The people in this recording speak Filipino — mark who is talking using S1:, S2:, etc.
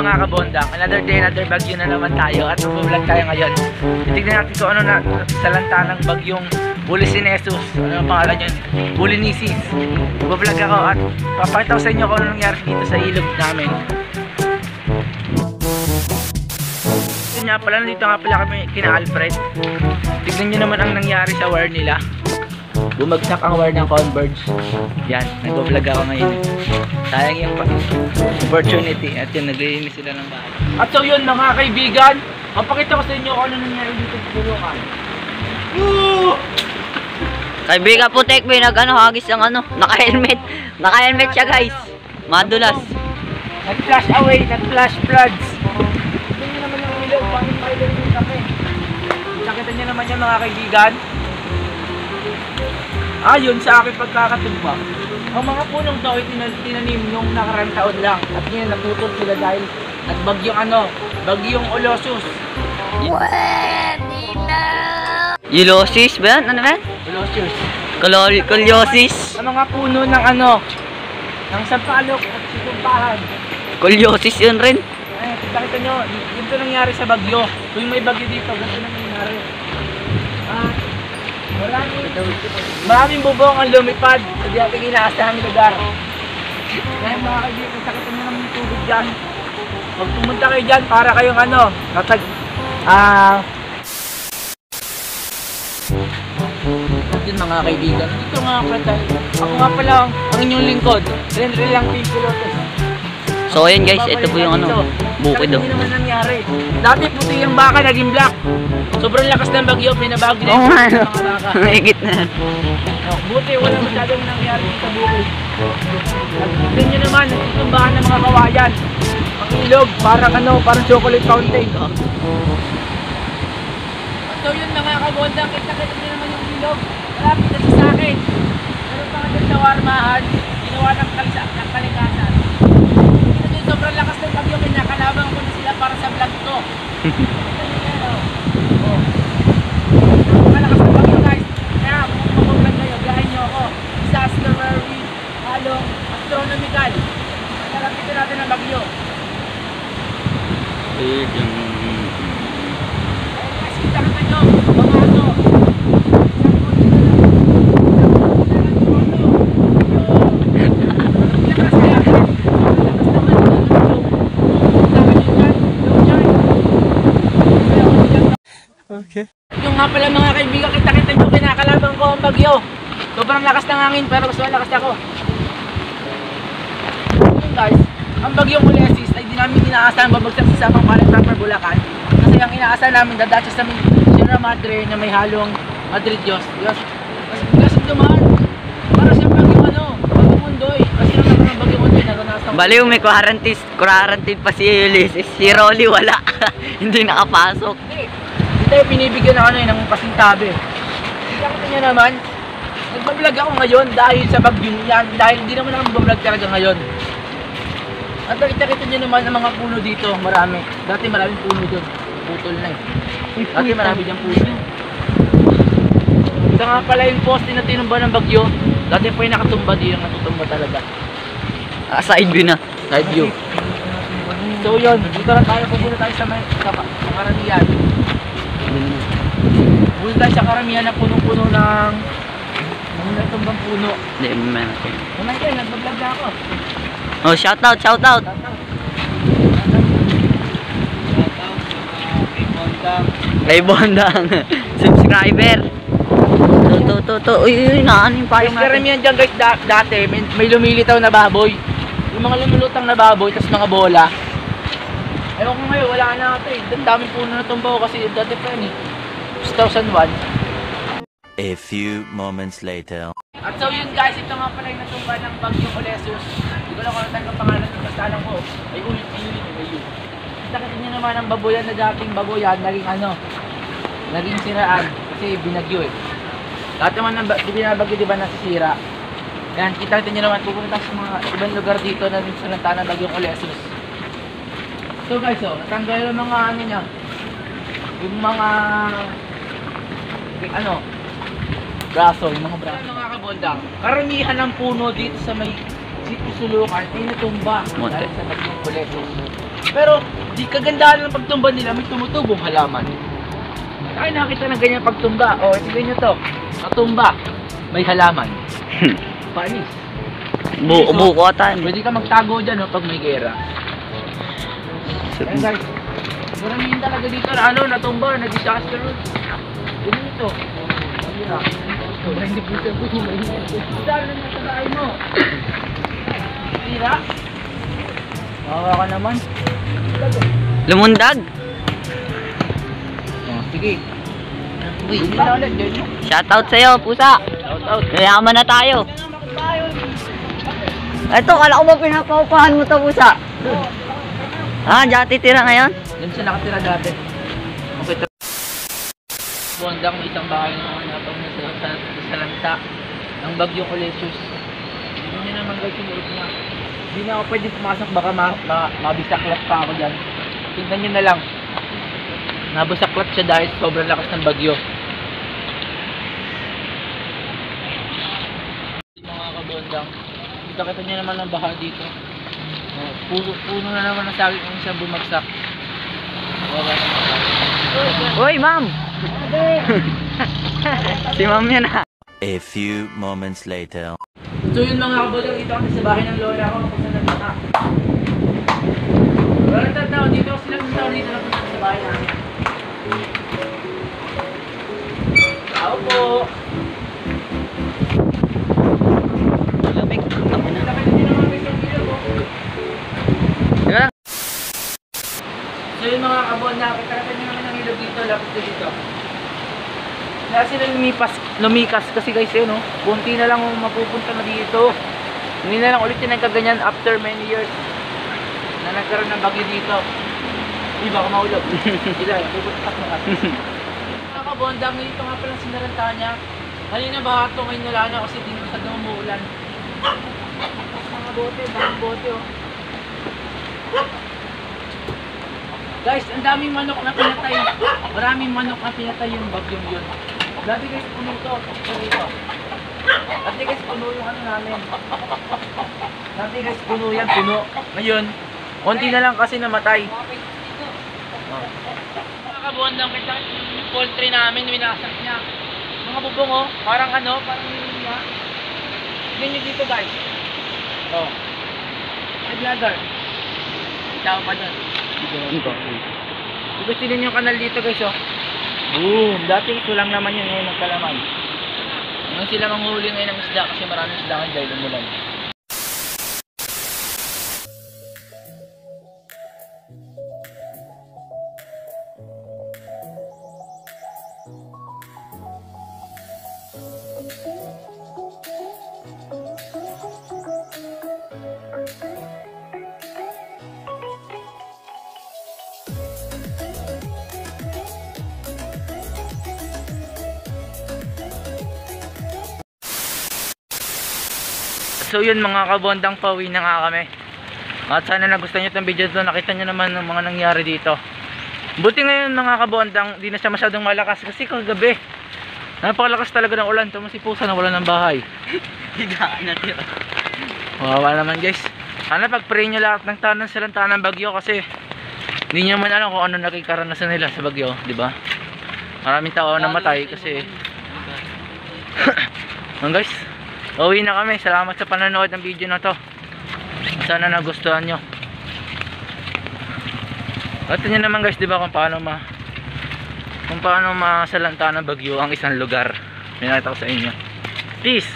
S1: mga kabondang, another day, another bagyo na naman tayo at mag-vlog tayo ngayon. Titignan natin kung ano na salanta ng bagyong Bulinesis. Ano ang pangalan yun? Bulinesis. Mag-vlog ako at papakita ko sa inyo kung ano nangyari dito sa ilog namin. Yun nga pala, nandito nga pala kami kina Alfred. Tignan nyo naman ang nangyari sa wire nila. Bumagsak ang wire ng Converge. Yan, nag-vlog ako ngayon. Sayang yung opportunity. At yun, naglilinis sila ng bahay. At so yun mga kaibigan, mapakita ko sa inyo kung ano nangyari dito sa Bulukan.
S2: Kaibigan po, Tekbe, hagis ang naka-helmet. Naka-helmet siya, guys. Madulas.
S1: Nag-flash away, nag-flash floods. Tignan nyo naman yung ilaw, pangin mailan yung kami. Nakita nyo naman yung mga kaibigan. Ayon sa aking pagkakatumbang, ang mga punong to ay tinanim nung nakarang taon lang. At ngayon naputol sila dahil at bagyong Olosus.
S2: Ulosis ba yan? Ano ba yan?
S1: Olosus.
S2: Kolyosis.
S1: Ang mga puno ng ng sampalok at situmpahan.
S2: Kolyosis yun rin.
S1: Kita nyo, ganito nangyari sa bagyo. Kung may bagyo dito, ganito nangyari. Maraming bubong ang lumipad sa di ating inaasahang lugar. Kaya mga kaibigan, sakit nyo naman yung tubig dyan. Pag pumunta kayo dyan, para kayong yun mga kaibigan, dito nga pala. Ako nga pala ang inyong lingkod, Renre lang Pimpolotes.
S2: So ayan guys, ito po yung bukid daw.
S1: Hindi naman nangyari. Dati puti yung baka, naging black. Sobrang lakas ng bagyo, pinabago na yung mga baka.
S2: Mahigit na.
S1: Buti, wala masyadong nangyari sa bukid. At tignan nyo naman, nagtutumbahan ng mga kawayan. Ang ilog, parang chocolate fountain. So yun mga kabondang, kita-kita nyo naman yung ilog. Malapit na sa akin. Meron pa nga sa warmahan, ginawa ng kalikasan. Sobrang lakas ng bagyo, kinakalabang ko na sila para sa vlog ko. Napakalakas ng bagyo guys. Kaya kung mag-vlog kayo, biyahin nyo ako. Disasterary, halong, astronomical. Nalapitin natin ang bagyo. Ayun guys, kita ka nyo. Mga
S2: Okay.
S1: Yung nga pala mga kaibigan, kita-kita nyo, kinakalabang ko ang bagyo. Sobrang lakas ng hangin pero gusto malakas ako. Yun guys, ang bagyong Bulinesis ay di namin inaasahan babagsak sa Samang Palay Proper Bulacan. Kasi ang inaasahan namin dadaan sa Sierra Madre na may halong Madrid Diyos. Kasi dumaan, para sa bagyong Bagyong kasi naman ang bagyong Mundoy naranasan.
S2: Baliw, may quarantine pa si Ulysses. Si Rolly wala. Hindi nakapasok.
S1: Tayo binibigyan ng pasintabi. Nakita nyo naman, nagbablog ako ngayon dahil sa bagyo yan, dahil hindi naman ako magbablog talaga ngayon. At nakita nyo naman ang mga puno dito, marami. Dati maraming puno doon, putol na eh. Dati marami diyang puno. Ito nga pala yung poste na tinumba ng bagyo. Dati pa yung nakatumba, di yung natutumba talaga.
S2: Side view na.
S1: Side view. So yun, dito na tayo, pupunta tayo sa karamihan. Pupunta tayo sa karamihan na punong-puno ng natumbang puno.
S2: Hindi, man.
S1: Naman kayo, nagbablog na ako.
S2: Oh, shoutout. Kay Bondang. Subscriber. Uy, naanin pa yung
S1: karamihan dyan guys, dati may lumilitaw na baboy. Yung mga lumulutang na baboy, tas mga bola. Ewan ko ngayon, wala na ito eh. Daming puno na tumbaw kasi dati pa yun eh. 2001.
S3: A few moments later.
S1: At so yun guys, ito nga pala yung natumba ng bagyong Bulinesis. Hindi ko lang kung ang pangalan ng basta alam ko. Ay ulit. Kita nyo naman ang baboyan na dating baboyan, naging siraan kasi binagyo eh. Lahat naman ng binabagyo diba nasisira. Yan, kita nyo naman, pupunta sa mga ibang lugar dito na salanta ng bagyong Bulinesis. So guys, natanggal yung mga niya. Yung mga braso, yung mga braso. Mga kabondang, karamihan ng puno dito sa may Sitio Sulukan ay natumba dahil sa bagyong Bulinesis. Pero, di kagandahan ng pagtumba nila, may tumutubong halaman. Tayo nakita ng ganyan pagtumba. O, tignan nyo to. Natumba. May halaman. Panis.
S2: Bukotan.
S1: Pwede ka magtago dyan, no, pag may gera. Ayan guys. Maramihin talaga dito na natumba, nag-disaster. Ganun ito. Hindi po siya po yung mahinit. Dahil na sa bahay mo. Tira. Mawa ka naman.
S2: Lumundag.
S1: Oh, sige. Uy, hindi na ulit. Ganyan.
S2: Shoutout sa'yo, pusa.
S1: Shout out.
S2: Mayaman na tayo. Ito, kala ko ba pinapaupahan mo to, pusa? Ah, diyan titira ngayon?
S1: Yan siya nakatira dati. Okay, Bondang isang bahay na mga natong sa lansa ng Bagyong Olesius. Hindi nyo naman guys yung liit niya. Hindi na ako pwede pumasok, baka mabisaklat pa ako dyan. Tingnan nyo na lang. Nabusaklat siya dahil sobrang lakas ng bagyo. Mga kabondang, kita nyo naman ang baha dito. Puno na naman ang saging kung siya bumagsak.
S2: Uy, ma'am! Si ma'am yan ha.
S3: A few moments later.
S1: So yun mga kabondang, dito kami sa bahay ng lola ko kung saan nagpunta. Wala na tao dito, sila ng tao dito napunta sa bahay namin. Tao po!
S2: Lamig.
S1: Laki din naman may sangkila po.
S2: Teka lang.
S1: So yun mga kabondang, kakarating nyo naman ng ilog dito, lapit ko dito. Kaya sila lumikas kasi guys yun, no? Kunti na lang mapupunta na dito. Hindi na lang ulit yung nagkaganyan after many years na nagkaroon ng bagyo dito. Di ba kumaulog? Sila, pupuntak na kasi. Mga kabondang, dito nga palang sinaranta niya. Kanina ba ito ngayon wala na kasi dito sa umuulan. Mga bote, daming bote oh. Guys, ang daming manok na pinatay. Maraming manok na pinatay yung bagyong yun. Dati guys, puno to. Dito. Dati guys, puno yung ano namin. Dati guys, puno yan, puno. Ngayon, konti na lang kasi namatay. Oh. Mga kabondang, kita yung poultry namin, winasak niya. Mga bubong oh, parang parang niya. Tignan nyo dito guys. Oh. May vlogger. Tao pa dun. Gusto din yung kanal dito guys oh. Boom! Dati ito lang naman yun ngayon nagkalaman. Ngayon sila manghuli ngayon ng isda kasi maraming isda ngayon dahil umulan. So yun mga kabondang, pauwi na nga kami. At sana nagustuhan nyo itong video ito. Nakita nyo naman ng mga nangyari dito. Buti ngayon mga kabondang, di na siya masyadong malakas. Kasi kagabi, napakalakas talaga ng ulan. Tama si Pusa na wala ng bahay.
S2: Higaan na tira.
S1: Wawa naman guys. Sana pag-pray nyo lahat ng tanan silang tanang bagyo. Kasi hindi nyo man alam kung ano nakikaranasan nila sa bagyo, di ba? Maraming tao namatay kasi guys, uwi na kami. Salamat sa panonood ng video na to. Sana nagustuhan nyo. At nyo naman guys, diba kung paano masalanta ng bagyo ang isang lugar. Pinakita ko sa inyo. Peace!